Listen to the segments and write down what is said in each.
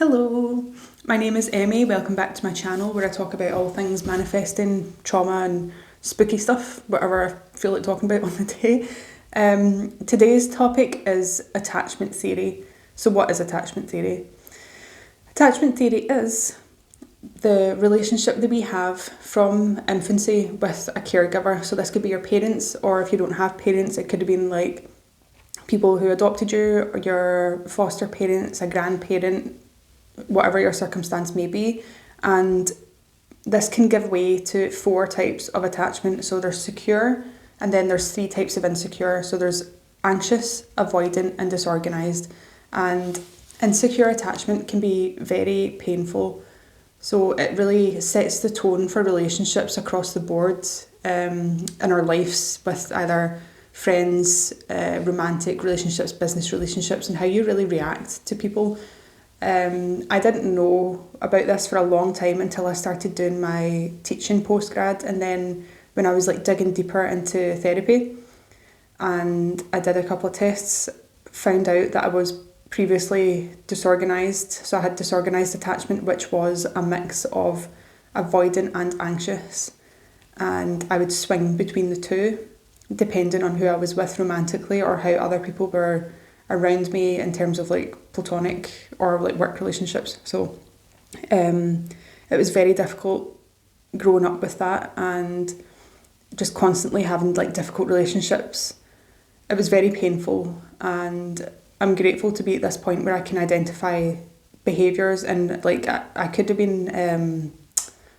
Hello, my name is Emmy. Welcome back to my channel where I talk about all things manifesting, trauma, and spooky stuff, whatever I feel like talking about on the day. Today's topic is attachment theory. So, what is attachment theory? Attachment theory is the relationship that we have from infancy with a caregiver. So, this could be your parents, or if you don't have parents, it could have been like people who adopted you, or your foster parents, a grandparent, whatever your circumstance may be. And this can give way to four types of attachment. So there's secure, and then there's three types of insecure. So there's anxious, avoidant, and disorganized. And insecure attachment can be very painful. So it really sets the tone for relationships across the board in our lives, with either friends, romantic relationships, business relationships, and how you really react to people. I didn't know about this for a long time until I started doing my teaching postgrad, and then when I was like digging deeper into therapy, and I did a couple of tests, found out that I was previously disorganized. So I had disorganized attachment, which was a mix of avoidant and anxious, and I would swing between the two depending on who I was with romantically or how other people were around me in terms of like platonic or like work relationships. So it was very difficult growing up with that and just constantly having like difficult relationships. It was very painful, and I'm grateful to be at this point where I can identify behaviours, and like I could have been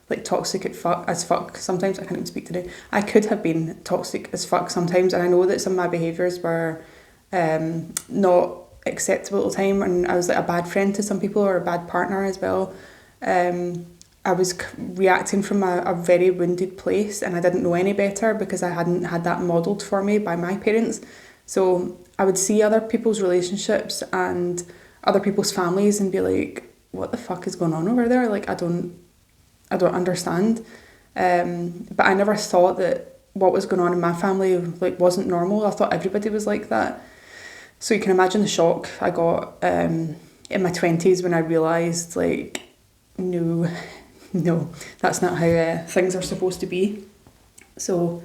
like toxic as fuck sometimes. I can't even speak today. I could have been toxic as fuck sometimes, and I know that some of my behaviours were not acceptable at the time, and I was like a bad friend to some people or a bad partner as well. I was reacting from a very wounded place, and I didn't know any better because I hadn't had that modelled for me by my parents. So I would see other people's relationships and other people's families and be like, what the fuck is going on over there? Like I don't understand. But I never thought that what was going on in my family like wasn't normal. I thought everybody was like that. So you can imagine the shock I got in my 20s when I realised like, no, that's not how things are supposed to be. So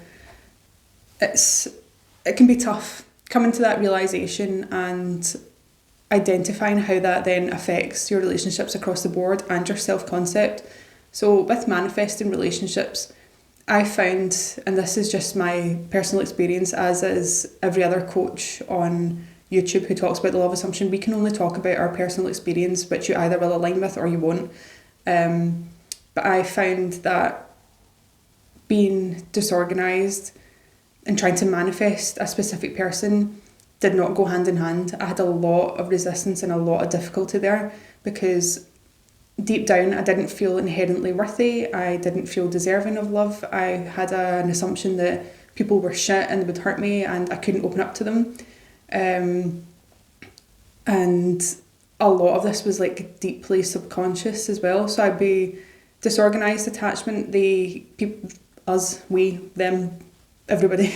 it can be tough coming to that realisation and identifying how that then affects your relationships across the board and your self-concept. So with manifesting relationships, I found, and this is just my personal experience, as is every other coach on YouTube who talks about the law of assumption, we can only talk about our personal experience, which you either will align with or you won't. But I found that being disorganised and trying to manifest a specific person did not go hand in hand. I had a lot of resistance and a lot of difficulty there because deep down I didn't feel inherently worthy. I didn't feel deserving of love. I had an assumption that people were shit and they would hurt me and I couldn't open up to them. And a lot of this was like deeply subconscious as well. So I'd be disorganised attachment. Us, we, them, everybody,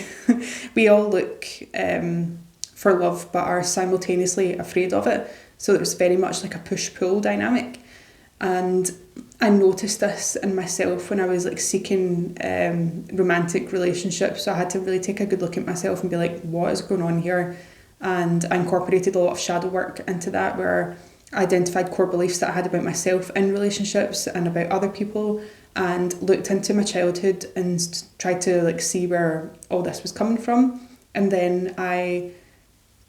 we all look for love but are simultaneously afraid of it. So there's very much like a push-pull dynamic. And I noticed this in myself when I was like seeking romantic relationships. So I had to really take a good look at myself and be like, what is going on here? And I incorporated a lot of shadow work into that, where I identified core beliefs that I had about myself in relationships and about other people, and looked into my childhood and tried to like see where all this was coming from. And then I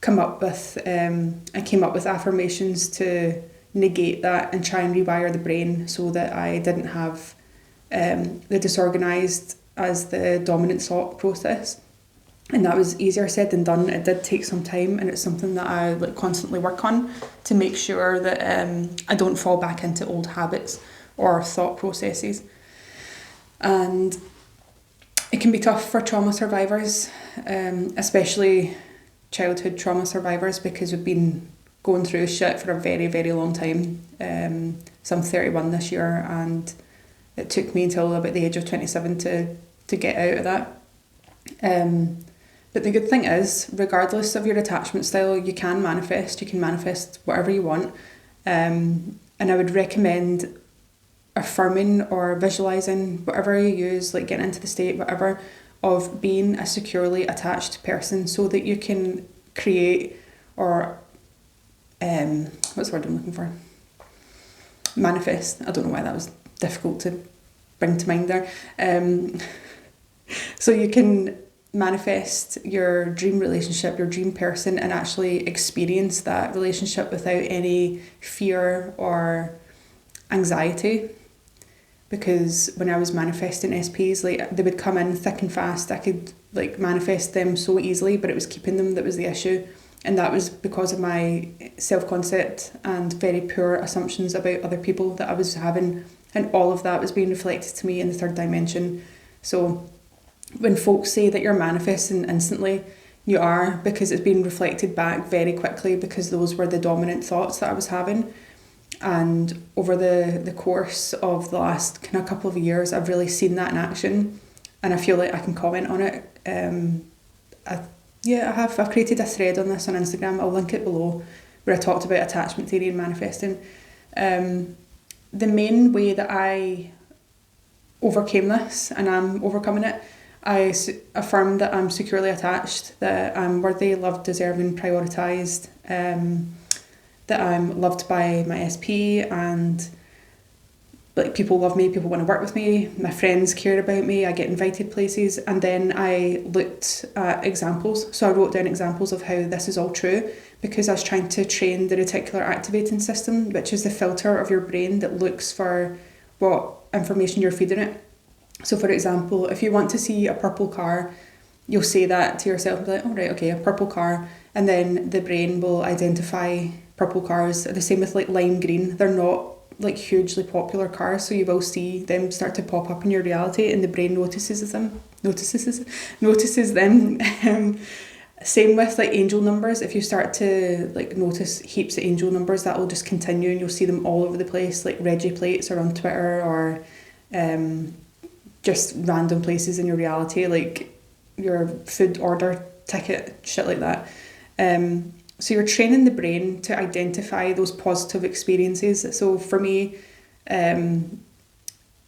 came up with affirmations to negate that and try and rewire the brain so that I didn't have the disorganised as the dominant thought process. And that was easier said than done. It did take some time, and it's something that I like constantly work on to make sure that I don't fall back into old habits or thought processes. And it can be tough for trauma survivors, especially childhood trauma survivors, because we've been going through shit for a very, very long time. So I'm 31 this year, and it took me until about the age of 27 to get out of that. But the good thing is, regardless of your attachment style, you can manifest whatever you want. And And I would recommend affirming or visualizing, whatever you use, like getting into the state, whatever, of being a securely attached person, so that you can create or what's the word I'm looking for? Manifest. I don't know why that was difficult to bring to mind there. So you can manifest your dream relationship, your dream person, and actually experience that relationship without any fear or anxiety. Because when I was manifesting SPs, like, they would come in thick and fast. I could like manifest them so easily, but it was keeping them that was the issue. And that was because of my self-concept and very poor assumptions about other people that I was having. And all of that was being reflected to me in the third dimension. So when folks say that you're manifesting instantly, you are, because it's being reflected back very quickly, because those were the dominant thoughts that I was having. And over the course of the last kind of couple of years, I've really seen that in action, and I feel like I can comment on it. I've created a thread on this on Instagram. I'll link it below, where I talked about attachment theory and manifesting. The main way that I overcame this, and I'm overcoming it, I affirmed that I'm securely attached, that I'm worthy, loved, deserving, prioritised, that I'm loved by my SP, and like people love me, people want to work with me, my friends care about me, I get invited places. And then I looked at examples. So I wrote down examples of how this is all true, because I was trying to train the reticular activating system, which is the filter of your brain that looks for what information you're feeding it. So for example, if you want to see a purple car, you'll say that to yourself and be like, oh right, okay, a purple car. And then the brain will identify purple cars. The same with like lime green. They're not like hugely popular cars, so you will see them start to pop up in your reality, and the brain notices them. Same with like angel numbers. If you start to like notice heaps of angel numbers, that will just continue, and you'll see them all over the place, like Reggie plates or on Twitter, or just random places in your reality, like your food order ticket, shit like that. So you're training the brain to identify those positive experiences. So for me, I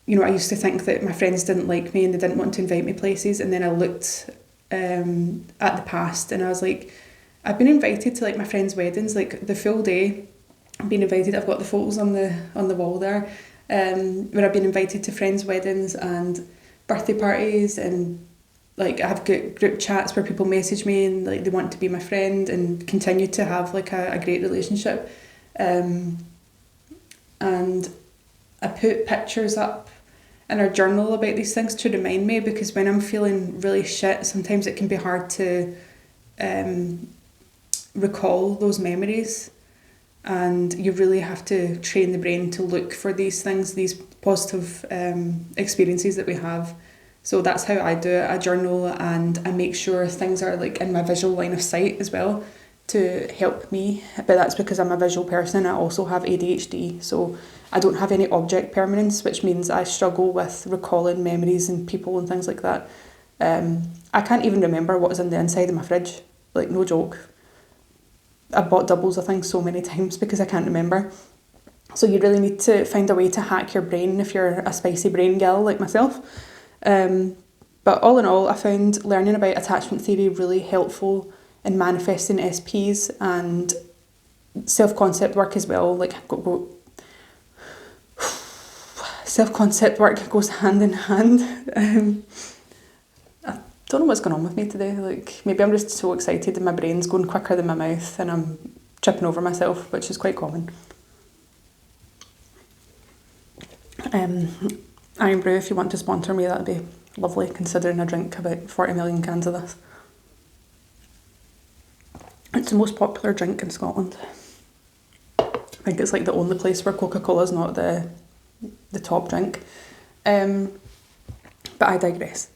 used to think that my friends didn't like me and they didn't want to invite me places. And then I looked at the past, and I was like, I've been invited to like my friends' weddings, like the full day. I've been invited. I've got the photos on the wall there, where I've been invited to friends' weddings and birthday parties, and like I have group chats where people message me and like they want to be my friend and continue to have like a great relationship. And I put pictures up in our journal about these things to remind me, because when I'm feeling really shit, sometimes it can be hard to recall those memories, and you really have to train the brain to look for these things, these positive experiences that we have. So that's how I do it. I journal, and I make sure things are like in my visual line of sight as well to help me. But that's because I'm a visual person. I also have ADHD, so I don't have any object permanence, which means I struggle with recalling memories and people and things like that. I can't even remember what was in the inside of my fridge, like no joke. I bought doubles of things so many times because I can't remember. So you really need to find a way to hack your brain if you're a spicy brain gal like myself. But all in all, I found learning about attachment theory really helpful in manifesting SPs, and self-concept work as well. Like self-concept work goes hand in hand. I don't know what's going on with me today. Like maybe I'm just so excited and my brain's going quicker than my mouth, and I'm tripping over myself, which is quite common. Irn-Bru, if you want to sponsor me, that'd be lovely, considering I drink about 40 million cans of this. It's the most popular drink in Scotland. I think it's like the only place where Coca-Cola is not the top drink. But I digress.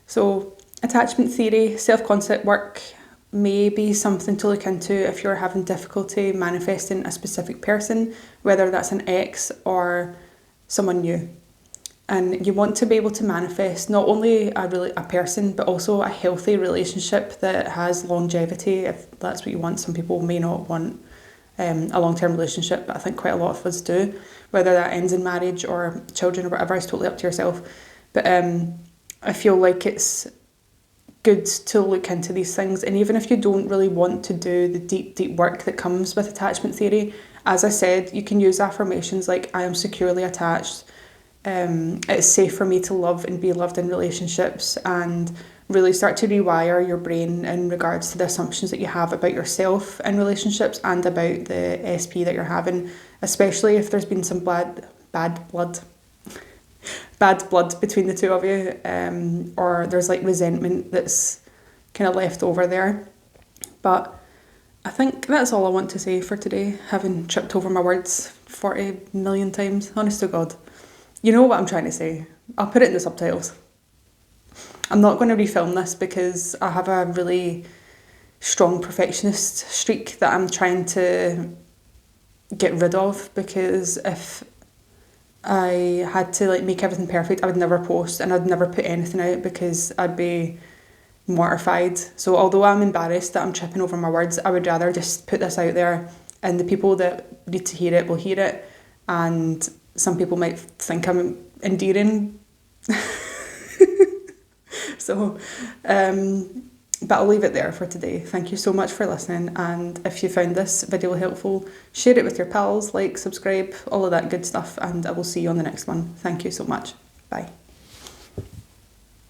So attachment theory, self-concept work may be something to look into if you're having difficulty manifesting a specific person, whether that's an ex or someone new. And you want to be able to manifest not only a person, but also a healthy relationship that has longevity, if that's what you want. Some people may not want a long-term relationship, but I think quite a lot of us do. Whether that ends in marriage or children or whatever is totally up to yourself. But I feel like it's good to look into these things, and even if you don't really want to do the deep work that comes with attachment theory, as I said, you can use affirmations like I am securely attached, it's safe for me to love and be loved in relationships, and really start to rewire your brain in regards to the assumptions that you have about yourself in relationships and about the SP that you're having, especially if there's been some bad blood between the two of you, or there's like resentment that's kind of left over there. But I think that's all I want to say for today, having tripped over my words 40 million times, honest to God. You know what I'm trying to say. I'll put it in the subtitles. I'm not going to refilm this because I have a really strong perfectionist streak that I'm trying to get rid of, because if I had to like make everything perfect, I would never post and I'd never put anything out because I'd be mortified. So although I'm embarrassed that I'm tripping over my words, I would rather just put this out there, and the people that need to hear it will hear it, and some people might think I'm endearing. So, but I'll leave it there for today. Thank you so much for listening, and if you found this video helpful, share it with your pals, like, subscribe, all of that good stuff, and I will see you on the next one. Thank you so much. Bye.